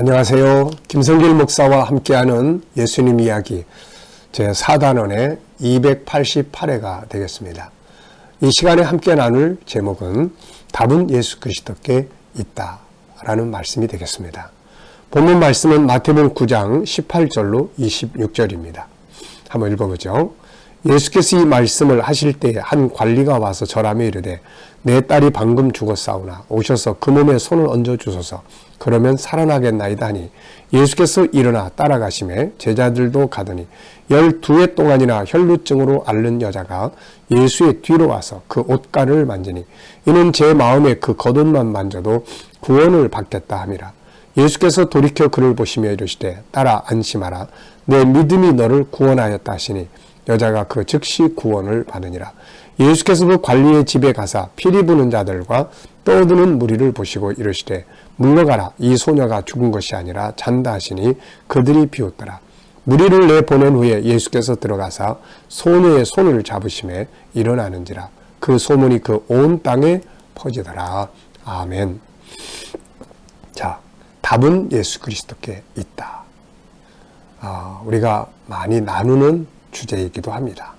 안녕하세요. 김성길 목사와 함께하는 예수님 이야기 제4단원의 288회가 되겠습니다. 이 시간에 함께 나눌 제목은 답은 예수 그리스도께 있다 라는 말씀이 되겠습니다. 본문 말씀은 마태복음 9장 18절로 26절입니다. 한번 읽어보죠. 예수께서 이 말씀을 하실 때에 한 관리가 와서 절하며 이르되 내 딸이 방금 죽었사오나 오셔서 그 몸에 손을 얹어 주소서. 그러면 살아나겠나이다 하니 예수께서 일어나 따라가시매 제자들도 가더니 12해 동안이나 혈루증으로 앓는 여자가 예수의 뒤로 와서 그 옷가를 만지니 이는 제 마음에 그 겉옷만 만져도 구원을 받겠다 함이라. 예수께서 돌이켜 그를 보시며 이르시되 딸아 안심하라. 내 믿음이 너를 구원하였다 하시니 여자가 그 즉시 구원을 받으니라. 예수께서 그 관리의 집에 가사 피리 부는 자들과 떠드는 무리를 보시고 이르시되 물러가라. 이 소녀가 죽은 것이 아니라 잔다 하시니 그들이 비웃더라. 무리를 내보낸 후에 예수께서 들어가사 소녀의 손을 잡으심에 일어나는지라. 그 소문이 그 온 땅에 퍼지더라. 아멘. 자, 답은 예수 그리스도께 있다. 우리가 많이 나누는 주제이기도 합니다.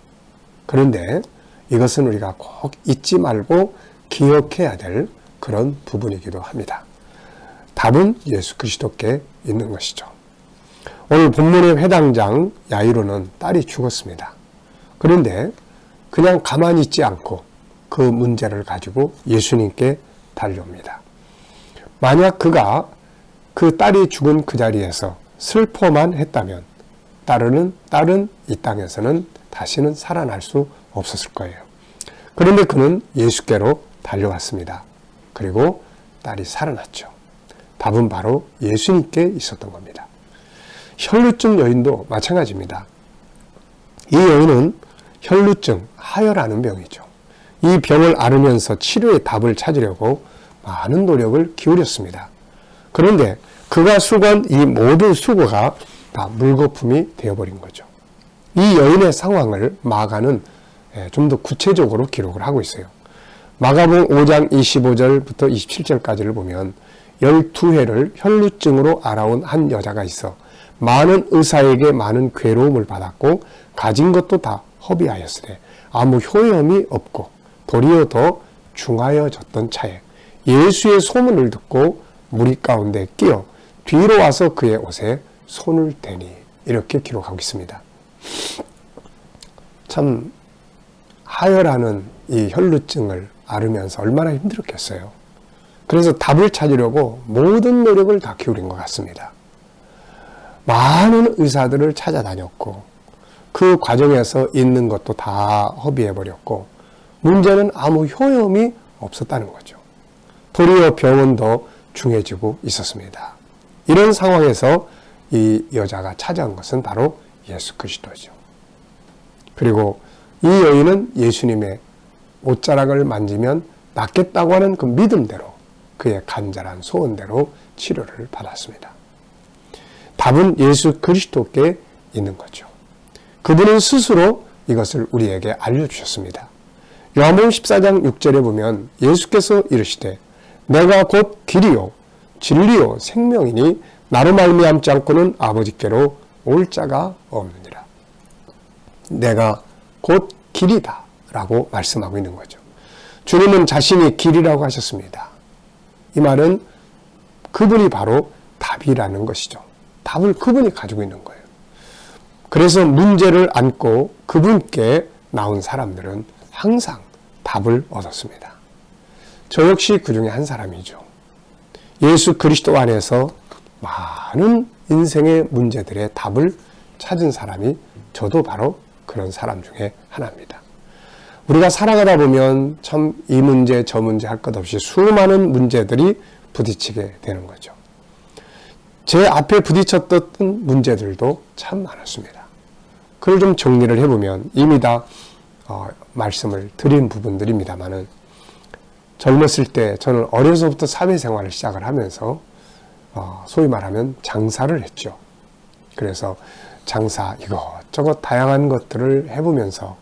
그런데 이것은 우리가 꼭 잊지 말고 기억해야 될 그런 부분이기도 합니다. 답은 예수 그리스도께 있는 것이죠. 오늘 본문의 회당장 야이로는 딸이 죽었습니다. 그런데 그냥 가만히 있지 않고 그 문제를 가지고 예수님께 달려옵니다. 만약 그가 그 딸이 죽은 그 자리에서 슬퍼만 했다면 딸은 이 땅에서는 다시는 살아날 수 없었을 거예요. 그런데 그는 예수께로 달려왔습니다. 그리고 딸이 살아났죠. 답은 바로 예수님께 있었던 겁니다. 혈루증 여인도 마찬가지입니다. 이 여인은 혈루증, 하혈하는 병이죠. 이 병을 앓으면서 치료의 답을 찾으려고 많은 노력을 기울였습니다. 그런데 그가 수고한 이 모든 수고가 다 물거품이 되어버린 거죠. 이 여인의 상황을 마가는 좀 더 구체적으로 기록을 하고 있어요. 마가복음 5장 25절부터 27절까지를 보면 12회를 혈루증으로 앓아온 한 여자가 있어 많은 의사에게 많은 괴로움을 받았고 가진 것도 다 허비하였으되 아무 효험이 없고 도리어 더 중하여졌던 차에 예수의 소문을 듣고 무리 가운데 끼어 뒤로 와서 그의 옷에 손을 대니 이렇게 기록하고 있습니다. 참 하혈하는 이 혈루증을 앓으면서 얼마나 힘들었겠어요. 그래서 답을 찾으려고 모든 노력을 다 기울인 것 같습니다. 많은 의사들을 찾아다녔고 그 과정에서 있는 것도 다 허비해버렸고 문제는 아무 효험이 없었다는 거죠. 도리어 병은 더 중해지고 있었습니다. 이런 상황에서 이 여자가 찾아온 것은 바로 예수 그리스도죠. 그리고 이 여인은 예수님의 옷자락을 만지면 낫겠다고 하는 그 믿음대로 그의 간절한 소원대로 치료를 받았습니다. 답은 예수 그리스도께 있는 거죠. 그분은 스스로 이것을 우리에게 알려주셨습니다. 요한복음 14장 6절에 보면 예수께서 이르시되 내가 곧 길이요 진리요 생명이니 나로 말미암지 않고는 아버지께로 올 자가 없느니라. 내가 곧 길이다 라고 말씀하고 있는 거죠. 주님은 자신이 길이라고 하셨습니다. 이 말은 그분이 바로 답이라는 것이죠. 답을 그분이 가지고 있는 거예요. 그래서 문제를 안고 그분께 나온 사람들은 항상 답을 얻었습니다. 저 역시 그 중에 한 사람이죠. 예수 그리스도 안에서 많은 인생의 문제들의 답을 찾은 사람이 저도 바로 그런 사람 중에 하나입니다. 우리가 살아가다 보면 참 이 문제 저 문제 할 것 없이 수많은 문제들이 부딪히게 되는 거죠. 제 앞에 부딪혔던 문제들도 참 많았습니다. 그걸 좀 정리를 해보면 이미 다 말씀을 드린 부분들입니다만은 젊었을 때 저는 어려서부터 사회생활을 시작을 하면서 소위 말하면 장사를 했죠. 그래서 장사 이것저것 다양한 것들을 해보면서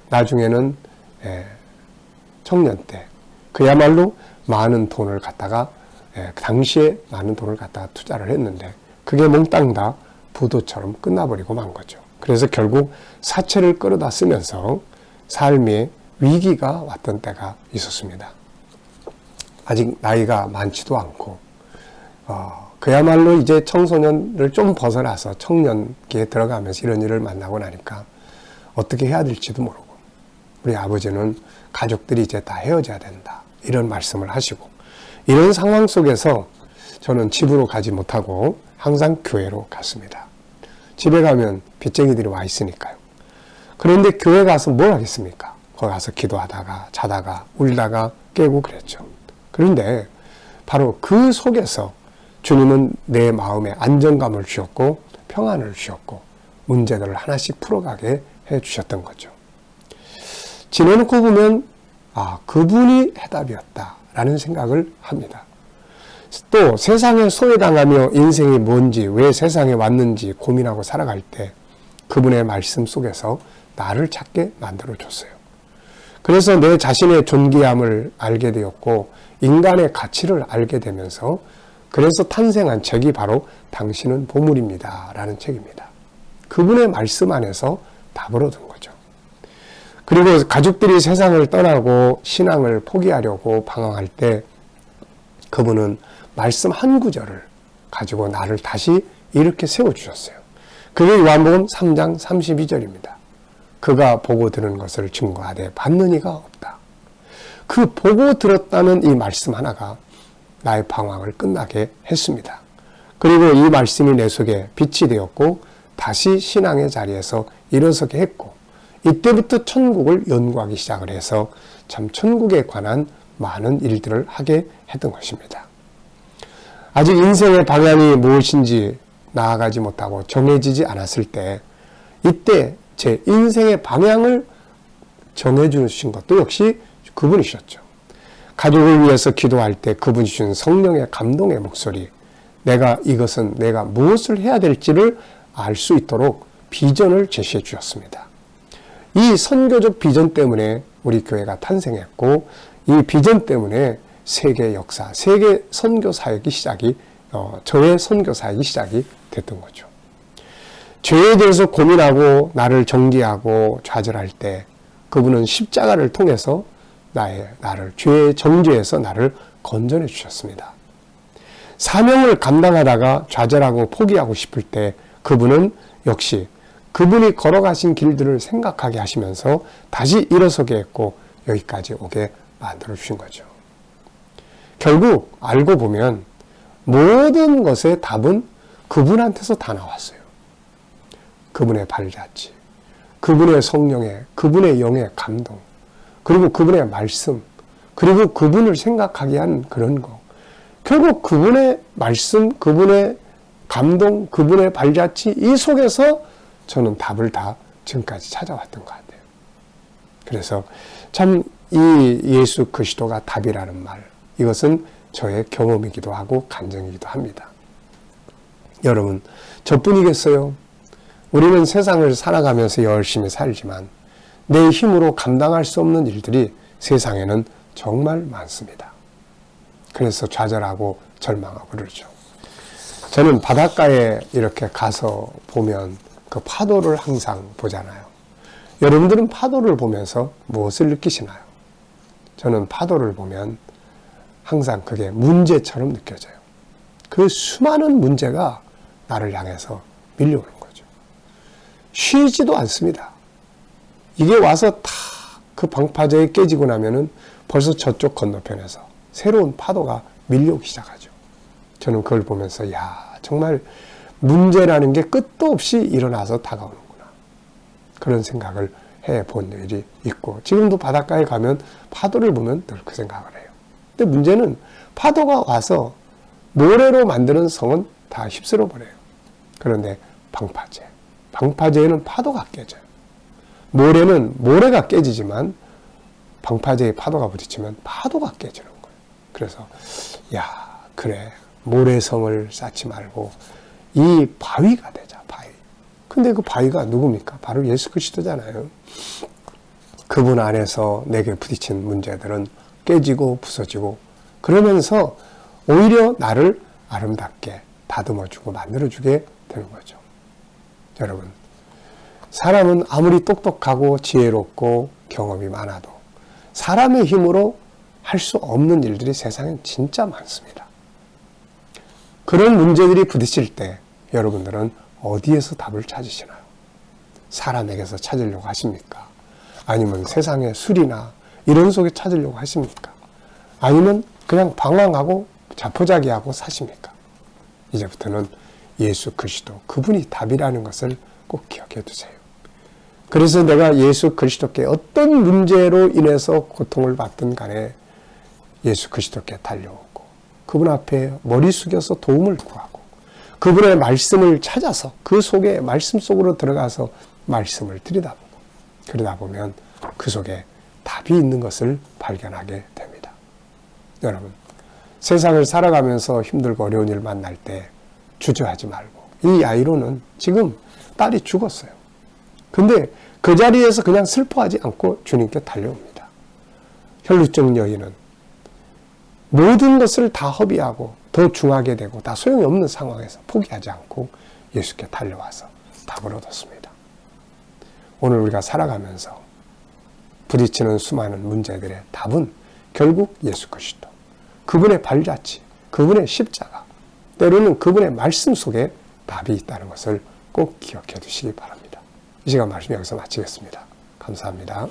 나중에는 청년 때 그야말로 많은 돈을 갖다가 당시에 많은 돈을 갖다가 투자를 했는데 그게 몽땅 다 부도처럼 끝나버리고 만 거죠. 그래서 결국 사채를 끌어다 쓰면서 삶의 위기가 왔던 때가 있었습니다. 아직 나이가 많지도 않고 그야말로 이제 청소년을 좀 벗어나서 청년기에 들어가면서 이런 일을 만나고 나니까 어떻게 해야 될지도 모르고, 우리 아버지는 가족들이 이제 다 헤어져야 된다 이런 말씀을 하시고, 이런 상황 속에서 저는 집으로 가지 못하고 항상 교회로 갔습니다. 집에 가면 빚쟁이들이 와 있으니까요. 그런데 교회 가서 뭘 하겠습니까? 거기 가서 기도하다가 자다가 울다가 깨고 그랬죠. 그런데 바로 그 속에서 주님은 내 마음에 안정감을 주셨고 평안을 주셨고 문제들을 하나씩 풀어가게 해주셨던 거죠. 지내놓고 보면 그분이 해답이었다라는 생각을 합니다. 또 세상에 소외당하며 인생이 뭔지, 왜 세상에 왔는지 고민하고 살아갈 때 그분의 말씀 속에서 나를 찾게 만들어줬어요. 그래서 내 자신의 존귀함을 알게 되었고 인간의 가치를 알게 되면서, 그래서 탄생한 책이 바로 당신은 보물입니다 라는 책입니다. 그분의 말씀 안에서 답을 얻은 거죠. 그리고 가족들이 세상을 떠나고 신앙을 포기하려고 방황할 때 그분은 말씀 한 구절을 가지고 나를 다시 이렇게 세워주셨어요. 그게 요한복음 3장 32절입니다. 그가 보고 들은 것을 증거하되 받는 이가 없다. 그 보고 들었다는 이 말씀 하나가 나의 방황을 끝나게 했습니다. 그리고 이 말씀이 내 속에 빛이 되었고 다시 신앙의 자리에서 일어서게 했고, 이때부터 천국을 연구하기 시작을 해서 참 천국에 관한 많은 일들을 하게 했던 것입니다. 아직 인생의 방향이 무엇인지 나아가지 못하고 정해지지 않았을 때, 이때 제 인생의 방향을 정해주신 것도 역시 그분이셨죠. 가족을 위해서 기도할 때 그분이 주신 성령의 감동의 목소리, 이것은 내가 무엇을 해야 될지를 알 수 있도록 비전을 제시해 주셨습니다. 이 선교적 비전 때문에 우리 교회가 탄생했고, 이 비전 때문에 세계 역사, 세계 선교 사역이 저의 선교 사역이 시작이 됐던 거죠. 죄에 대해서 고민하고 나를 정죄하고 좌절할 때 그분은 십자가를 통해서 나를 죄의 정죄에서 나를 건져내 주셨습니다. 사명을 감당하다가 좌절하고 포기하고 싶을 때 그분은 역시 그분이 걸어가신 길들을 생각하게 하시면서 다시 일어서게 했고 여기까지 오게 만들어 주신 거죠. 결국 알고 보면 모든 것의 답은 그분한테서 다 나왔어요. 그분의 발자취, 그분의 성령의, 그분의 영의 감동, 그리고 그분의 말씀, 그리고 그분을 생각하게 한 그런 거. 결국 그분의 말씀, 그분의 감동, 그분의 발자취, 이 속에서 저는 답을 다 지금까지 찾아왔던 것 같아요. 그래서 참 이 예수 그리스도가 답이라는 말, 이것은 저의 경험이기도 하고 간증이기도 합니다. 여러분, 저뿐이겠어요? 우리는 세상을 살아가면서 열심히 살지만 내 힘으로 감당할 수 없는 일들이 세상에는 정말 많습니다. 그래서 좌절하고 절망하고 그러죠. 저는 바닷가에 이렇게 가서 보면 그 파도를 항상 보잖아요. 여러분들은 파도를 보면서 무엇을 느끼시나요? 저는 파도를 보면 항상 그게 문제처럼 느껴져요. 그 수많은 문제가 나를 향해서 밀려오는 거죠. 쉬지도 않습니다. 이게 와서 다 그 방파제에 깨지고 나면은 벌써 저쪽 건너편에서 새로운 파도가 밀려오기 시작하죠. 저는 그걸 보면서 정말 문제라는 게 끝도 없이 일어나서 다가오는구나. 그런 생각을 해본 일이 있고, 지금도 바닷가에 가면 파도를 보면 늘 그 생각을 해요. 근데 문제는 파도가 와서 모래로 만드는 성은 다 휩쓸어 버려요. 그런데 방파제에는 파도가 깨져요. 모래는 모래가 깨지지만 방파제에 파도가 부딪히면 파도가 깨지는 거예요. 그래서 그래, 모래성을 쌓지 말고 이 바위가 되자, 바위. 근데 그 바위가 누굽니까? 바로 예수 그리스도잖아요. 그분 안에서 내게 부딪힌 문제들은 깨지고 부서지고, 그러면서 오히려 나를 아름답게 다듬어주고 만들어주게 되는 거죠. 여러분, 사람은 아무리 똑똑하고 지혜롭고 경험이 많아도 사람의 힘으로 할 수 없는 일들이 세상엔 진짜 많습니다. 그런 문제들이 부딪힐 때 여러분들은 어디에서 답을 찾으시나요? 사람에게서 찾으려고 하십니까? 아니면 세상의 술이나 이런 속에 찾으려고 하십니까? 아니면 그냥 방황하고 자포자기하고 사십니까? 이제부터는 예수 그리스도, 그분이 답이라는 것을 꼭 기억해 두세요. 그래서 내가 예수 그리스도께 어떤 문제로 인해서 고통을 받든 간에 예수 그리스도께 달려오고 그분 앞에 머리 숙여서 도움을 구하고 그분의 말씀을 찾아서 그 속에 말씀 속으로 들어가서 말씀을 들여다보고 그러다 보면 그 속에 답이 있는 것을 발견하게 됩니다. 여러분, 세상을 살아가면서 힘들고 어려운 일 만날 때 주저하지 말고, 이 야이로는 지금 딸이 죽었어요. 근데 그 자리에서 그냥 슬퍼하지 않고 주님께 달려옵니다. 혈루증 여인은 모든 것을 다 허비하고 더 중하게 되고 다 소용이 없는 상황에서 포기하지 않고 예수께 달려와서 답을 얻었습니다. 오늘 우리가 살아가면서 부딪히는 수많은 문제들의 답은 결국 예수 그리스도, 그분의 발자취, 그분의 십자가, 때로는 그분의 말씀 속에 답이 있다는 것을 꼭 기억해 두시기 바랍니다. 이 시간 말씀 여기서 마치겠습니다. 감사합니다.